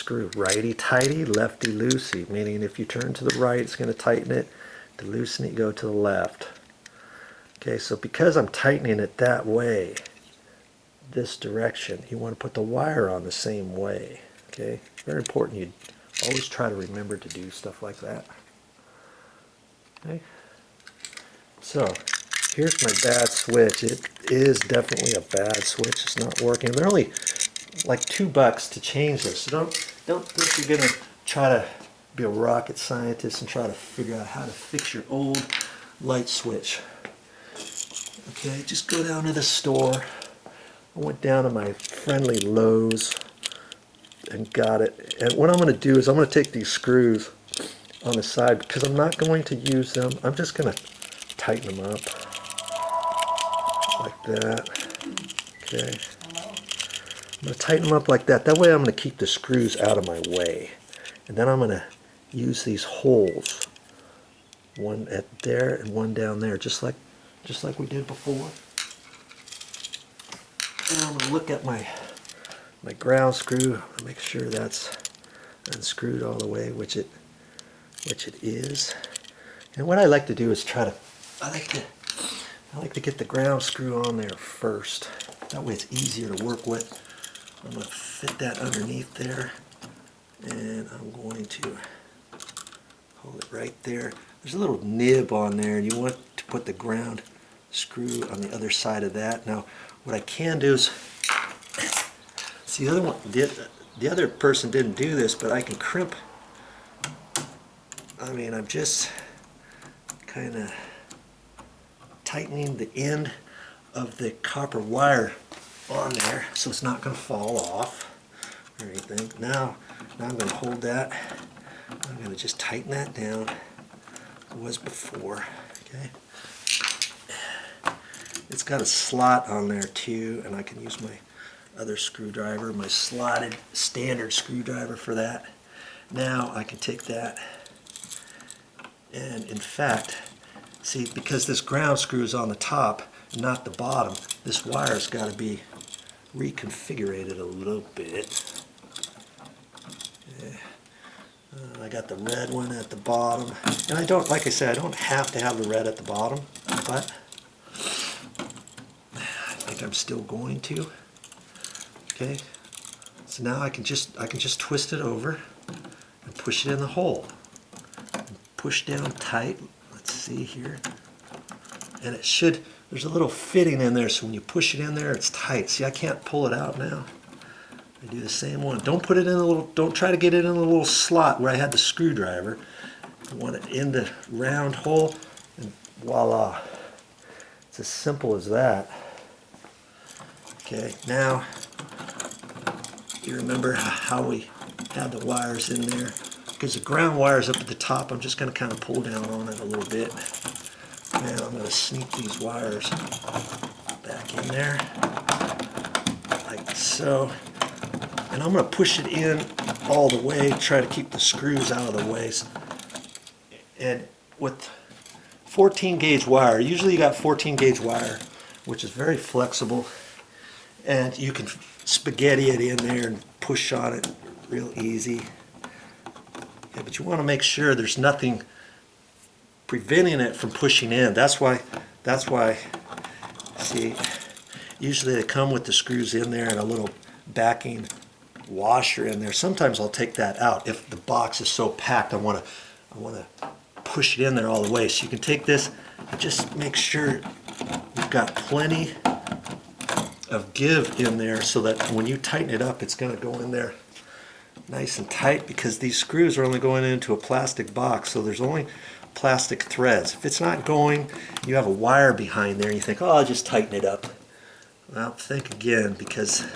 screw. Righty-tighty, lefty-loosey, meaning if you turn to the right, it's going to tighten it. To loosen it, you go to the left. Okay, so because I'm tightening it that way, this direction, you want to put the wire on the same way. Okay, very important. You always try to remember to do stuff like that. Okay, so here's my bad switch. It is definitely a bad switch. It's not working. They're only like $2 to change this. So don't think you're gonna try to be a rocket scientist and try to figure out how to fix your old light switch. Okay, just go down to the store. I went down to my friendly Lowe's and got it. And what I'm going to do is I'm going to take these screws on the side because I'm not going to use them. I'm just going to tighten them up like that. Okay. I'm going to tighten them up like that. That way I'm going to keep the screws out of my way. And then I'm going to use these holes. One at there and one down there, just like we did before. And I'm going to look at my ground screw and make sure that's unscrewed all the way, which it is. And what I like to do is I like to get the ground screw on there first. That way it's easier to work with. I'm going to fit that underneath there, and I'm going to hold it right there. There's a little nib on there, and you want to put the ground screw on the other side of that. Now, what I can do is, see, the other person didn't do this, but I can crimp. I mean, I'm just kind of tightening the end of the copper wire on there so it's not going to fall off or anything. Now I'm going to hold that. I'm going to just tighten that down as it was before. Okay. It's got a slot on there too, and I can use my other screwdriver, my slotted standard screwdriver for that. Now I can take that, and in fact, see, because this ground screw is on the top and not the bottom, this wire's got to be reconfigured a little bit. Yeah. I got the red one at the bottom, and I don't, like I said, I don't have to have the red at the bottom, but I think I'm still going to. Okay, so now I can just twist it over and push it in the hole. And push down tight. Let's see here, and it should. There's a little fitting in there, so when you push it in there, it's tight. See, I can't pull it out now. I do the same one. Don't put it in a little. Don't try to get it in a little slot where I had the screwdriver. You want it in the round hole, and voila! It's as simple as that. Okay, now you remember how we had the wires in there. Because the ground wire is up at the top, I'm just going to kind of pull down on it a little bit. And I'm going to sneak these wires back in there, like so. And I'm going to push it in all the way, try to keep the screws out of the way. And with 14 gauge wire, usually you got 14 gauge wire, which is very flexible. And you can spaghetti it in there and push on it real easy. Yeah, but you want to make sure there's nothing preventing it from pushing in. That's why, see, usually they come with the screws in there and a little backing washer in there. Sometimes I'll take that out if the box is so packed. I want to push it in there all the way. So you can take this and just make sure you've got plenty of give in there so that when you tighten it up, it's going to go in there nice and tight, because these screws are only going into a plastic box, so there's only plastic threads. If it's not going, you have a wire behind there and you think, oh, I'll just tighten it up. Well, think again, because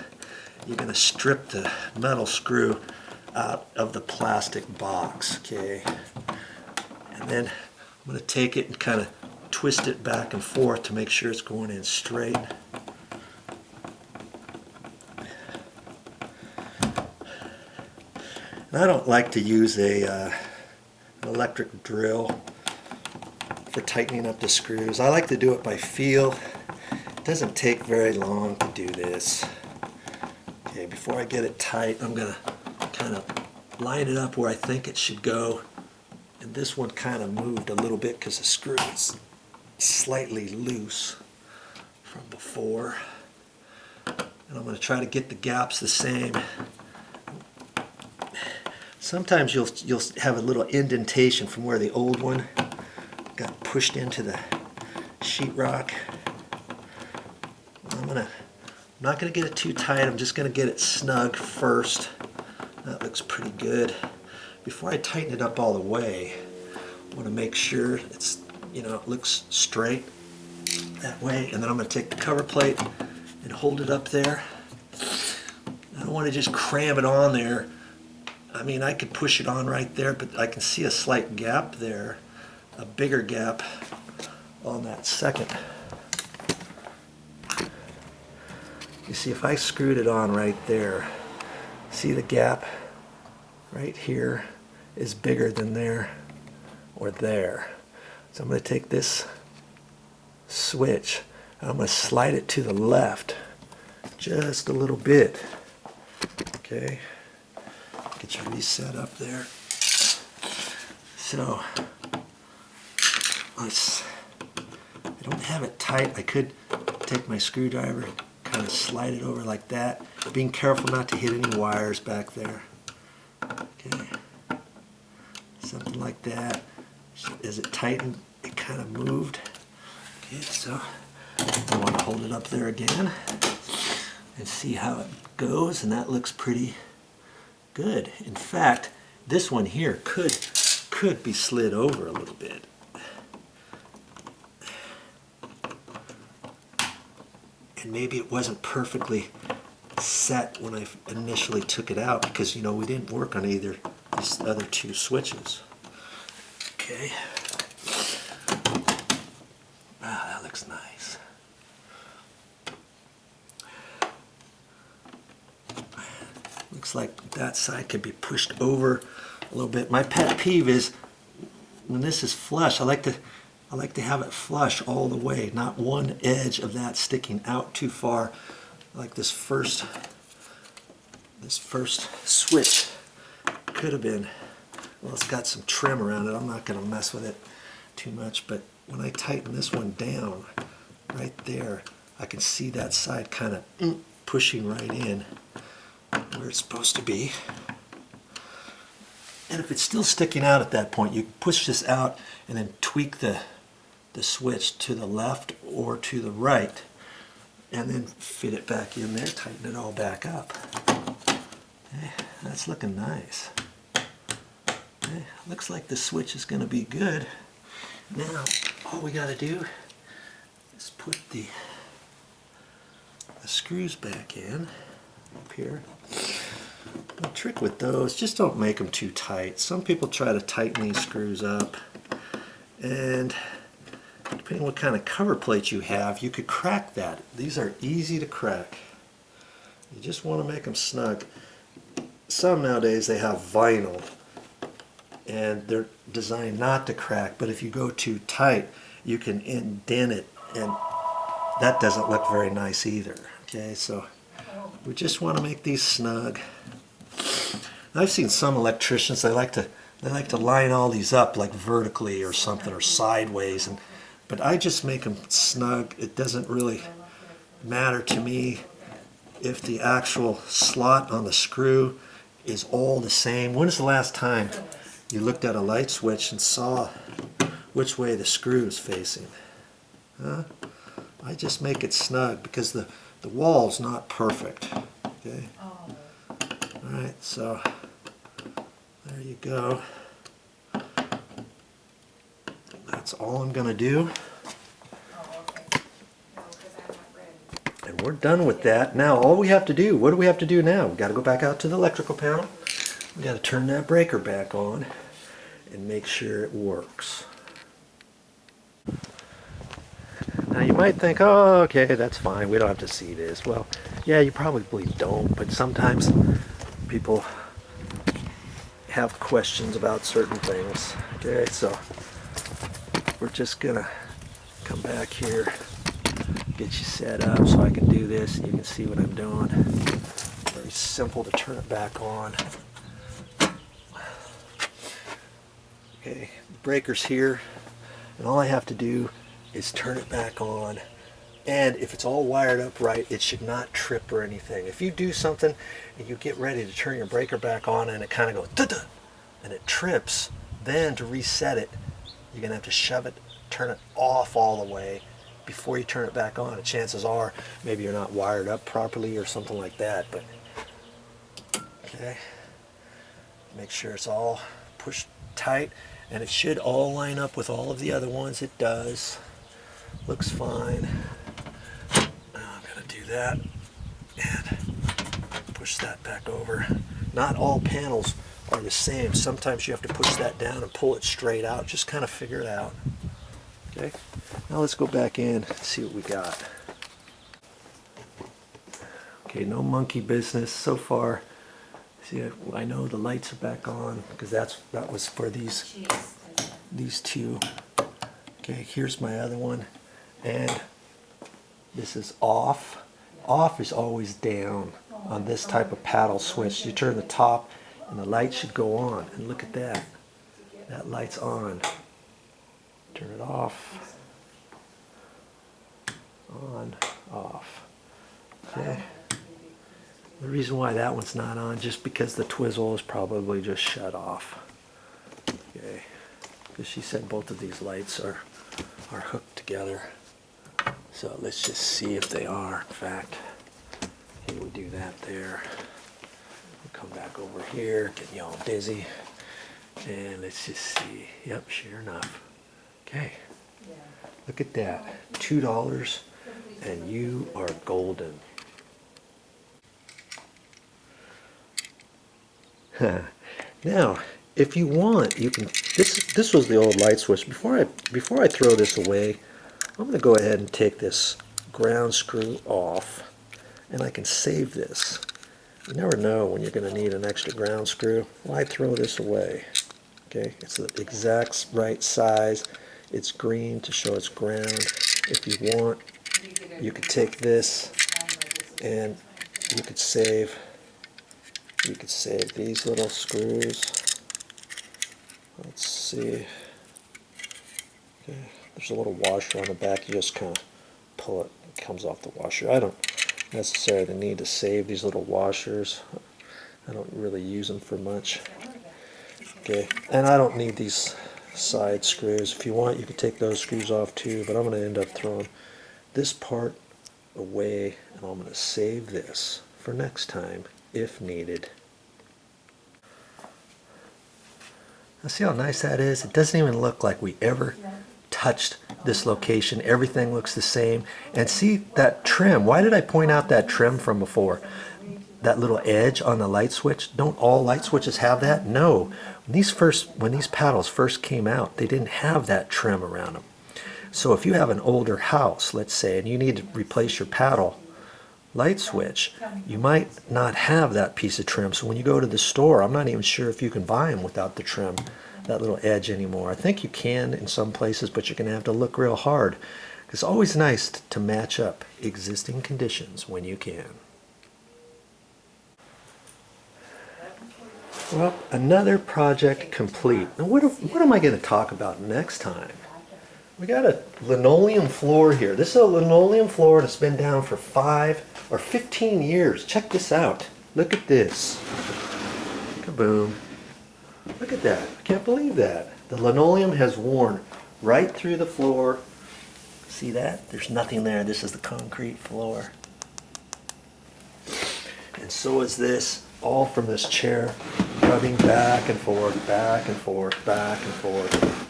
you're going to strip the metal screw out of the plastic box. Okay, and then I'm going to take it and kind of twist it back and forth to make sure it's going in straight. And I don't like to use an electric drill for tightening up the screws. I like to do it by feel. It doesn't take very long to do this. Okay, before I get it tight, I'm going to kind of line it up where I think it should go. And this one kind of moved a little bit because the screw is slightly loose from before. And I'm going to try to get the gaps the same. Sometimes you'll have a little indentation from where the old one got pushed into the sheetrock. I'm not going to get it too tight. I'm just going to get it snug first. That looks pretty good. Before I tighten it up all the way, I want to make sure it's, it looks straight that way. And then I'm going to take the cover plate and hold it up there. I don't want to just cram it on there. I mean, I could push it on right there, but I can see a slight gap there, a bigger gap on that second. You see, if I screwed it on right there, see the gap right here is bigger than there or there. So I'm going to take this switch and I'm going to slide it to the left just a little bit. Okay. Get you reset up there. So I don't have it tight. I could take my screwdriver and kind of slide it over like that, being careful not to hit any wires back there. Okay, something like that. As it tightened, it kind of moved. Okay, so I want to hold it up there again and see how it goes, and that looks pretty good. In fact, this one here could be slid over a little bit. And maybe it wasn't perfectly set when I initially took it out because, we didn't work on either these other two switches. Okay. Wow, that looks nice. Looks like that side could be pushed over a little bit. My pet peeve is when this is flush, I like to have it flush all the way, not one edge of that sticking out too far, like this first switch could have been. Well, it's got some trim around it. I'm not going to mess with it too much, but when I tighten this one down right there, I can see that side kind of pushing right in where it's supposed to be. And if it's still sticking out at that point, you push this out and then tweak the switch to the left or to the right and then fit it back in there, tighten it all back up. Okay, that's looking nice. Okay, looks like the switch is going to be good. Now all we got to do is put the screws back in up here. The trick with those, just don't make them too tight. Some people try to tighten these screws up, and depending on what kind of cover plate you have, you could crack that. These are easy to crack. You just want to make them snug. Some nowadays they have vinyl, and they're designed not to crack, but if you go too tight, you can indent it, and that doesn't look very nice either. Okay, so we just want to make these snug. I've seen some electricians, they like to line all these up like vertically or something, or sideways, but I just make them snug. It doesn't really matter to me if the actual slot on the screw is all the same. When is the last time you looked at a light switch and saw which way the screw is facing? Huh? I just make it snug because the wall's not perfect. Okay. Alright, so there you go. That's all I'm going to do. And we're done with that. Now all we have to do, what do we have to do now? We've got to go back out to the electrical panel. We've got to turn that breaker back on and make sure it works. Now you might think, oh, okay, that's fine, we don't have to see this. Well, yeah, you probably don't, but sometimes people have questions about certain things. Okay, so we're just gonna come back here, get you set up so I can do this and you can see what I'm doing. Very simple to turn it back on. Okay, breaker's here, and all I have to do is turn it back on. And if it's all wired up right, it should not trip or anything. If you do something and you get ready to turn your breaker back on and it kind of goes duh-duh, and it trips, then to reset it, you're gonna have to shove it, turn it off all the way before you turn it back on. And chances are maybe you're not wired up properly or something like that. But okay, make sure it's all pushed tight, and it should all line up with all of the other ones. It does. Looks fine. Now I'm gonna do that and push that back over. Not all panels are the same. Sometimes you have to push that down and pull it straight out. Just kind of figure it out. Okay, now let's go back in and see what we got. Okay, no monkey business so far. See, I know the lights are back on because that was for these two. Okay, here's my other one, and this is off. Off is always down on this type of paddle switch. You turn the top and the light should go on, and look at that. That light's on. Turn it off. On, off. Okay. The reason why that one's not on, just because the twizzle is probably just shut off. Okay. Because she said both of these lights are hooked together. So let's just see if they are, in fact. Okay, we do that there. We'll come back over here, getting you all dizzy. And let's just see. Yep, sure enough. Okay. Look at that. $2 and you are golden. Now, if you want, you can. This was the old light switch. Before I throw this away, I'm going to go ahead and take this ground screw off, and I can save this. You never know when you're going to need an extra ground screw. Why throw this away? Okay, it's the exact right size. It's green to show it's ground. If you want, you could take this and you could save. You could save these little screws. Let's see. Okay, there's a little washer on the back. You just kind of pull it. It comes off the washer. I don't necessarily need to save these little washers. I don't really use them for much. Okay, and I don't need these side screws. If you want, you can take those screws off too, but I'm going to end up throwing this part away, and I'm going to save this for next time if needed. Now see how nice that is? It doesn't even look like we ever touched this location. Everything looks the same. And see that trim. Why did I point out that trim from before? That little edge on the light switch. Don't all light switches have that? No. When these paddles first came out, they didn't have that trim around them. So if you have an older house, let's say, and you need to replace your paddle light switch, you might not have that piece of trim. So when you go to the store, I'm not even sure if you can buy them without the trim, that little edge anymore. I think you can in some places, but you're going to have to look real hard. It's always nice to match up existing conditions when you can. Well, another project complete. Now what am I going to talk about next time? We got a linoleum floor here. This is a linoleum floor that's been down for 5 or 15 years. Check this out. Look at this. Kaboom. Look at that. I can't believe that. The linoleum has worn right through the floor. See that? There's nothing there. This is the concrete floor. And so is this, all from this chair, rubbing back and forth, back and forth, back and forth.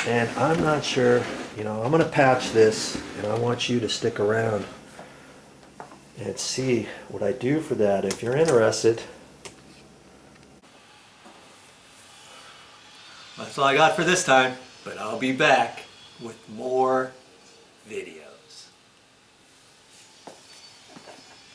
And I'm not sure, I'm going to patch this, and I want you to stick around and see what I do for that if you're interested. That's all I got for this time, but I'll be back with more videos.